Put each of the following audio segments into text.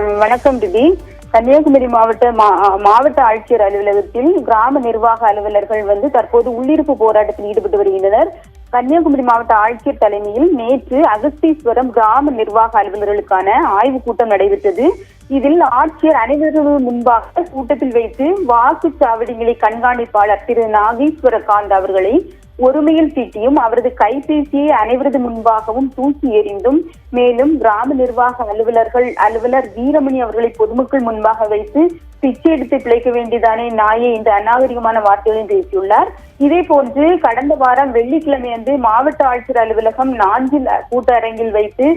வணக்கம் திதி. கன்னியாகுமரி மாவட்ட ஆட்சியர் அலுவலகத்தில் கிராம நிர்வாக அலுவலர்கள் தற்போது உள்ளிருப்பு போராட்டத்தில் ஈடுபட்டு வருகின்றனர். கன்னியாகுமரி மாவட்ட ஆட்சியர் தலைமையில் நேற்று அகஸ்தீஸ்வரம் கிராம நிர்வாக அலுவலர்களுக்கான ஆய்வுக் கூட்டம் நடைபெற்றது. இதில் ஆட்சியர் அனைவரும் முன்பாக கூட்டத்தில் வைத்து வாக்குச்சாவடிகளை கண்காணிப்பாளர் திரு நாகேஸ்வரகாந்த் அவர்களை ஒருமையில் தீட்டியும் அவரது கைபேசியை அனைவரது முன்பாகவும் தூக்கி எறிந்தும், மேலும் கிராம நிர்வாக அலுவலர் வீரமணி அவர்களை பொதுமக்கள் முன்பாக வைத்து பிச்சை எடுத்து பிழைக்க வேண்டியதானே நாயே என்ற அநாகரிகமான வார்த்தைகளையும் பேசியுள்ளார். இதே போன்று கடந்த வாரம் வெள்ளிக்கிழமை அன்று மாவட்ட ஆட்சியர் அலுவலகம் 4 கூட்டரங்கில் வைத்து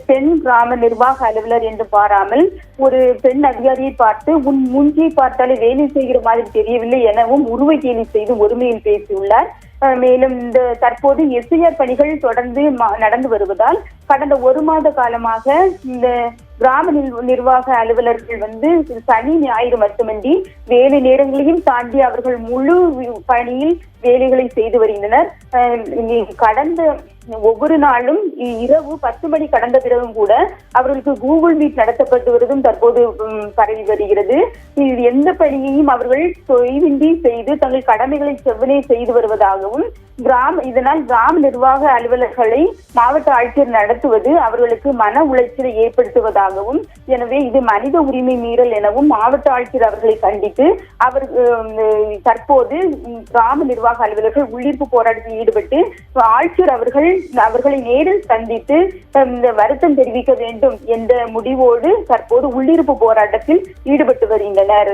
பெண் கிராம நிர்வாக அலுவலர் என்று பாராமல் ஒரு பெண் அதிகாரியை பார்த்து உன் மூஞ்சியை பார்த்தாலே வேலை செய்கிற மாதிரி தெரியவில்லை எனவும் உருவை கேலி செய்து ஒருமையில் பேசியுள்ளார். மேலும் இந்த தற்போது எஸ்ஐஆர் பணிகள் தொடர்ந்து நடந்து வருவதால் கடந்த 1 மாத காலமாக இந்த கிராம நிர்வாக அலுவலர்கள் சனி ஞாயிறு மட்டுமின்றி வேலை நேரங்களையும் தாண்டி அவர்கள் முழு பணியில் வேலைகளை செய்து வருகின்றனர். கடந்த ஒவ்வொரு நாளும் இரவு 10 மணி கடந்த பிறகும் கூட அவர்களுக்கு கூகுள் மீட் நடத்தப்பட்டு வருவதும் தற்போது பரவி வருகிறது. எந்த பணியையும் அவர்கள் தொய்வின்றி செய்து தங்கள் கடமைகளை செவ்வனே செய்து வருவதாகவும், இதனால் கிராம நிர்வாக அலுவலர்களை மாவட்ட ஆட்சியர் நடத்துவது அவர்களுக்கு மன உளைச்சலை ஏற்படுத்துவதாகவும், எனவே இது மனித உரிமை மீறல் எனவும் மாவட்ட ஆட்சியர் அவர்களை கண்டித்து தற்போது கிராம நிர்வாக அலுவலர்கள் உள்ளிருப்பு போராட்டத்தில் ஈடுபட்டு ஆட்சியர் அவர்களை நேரில் சந்தித்து இந்த வருத்தம் தெரிவிக்க வேண்டும் என்ற முடிவோடு தற்போது உள்ளிருப்பு போராட்டத்தில் ஈடுபட்டு வருகின்றனர்.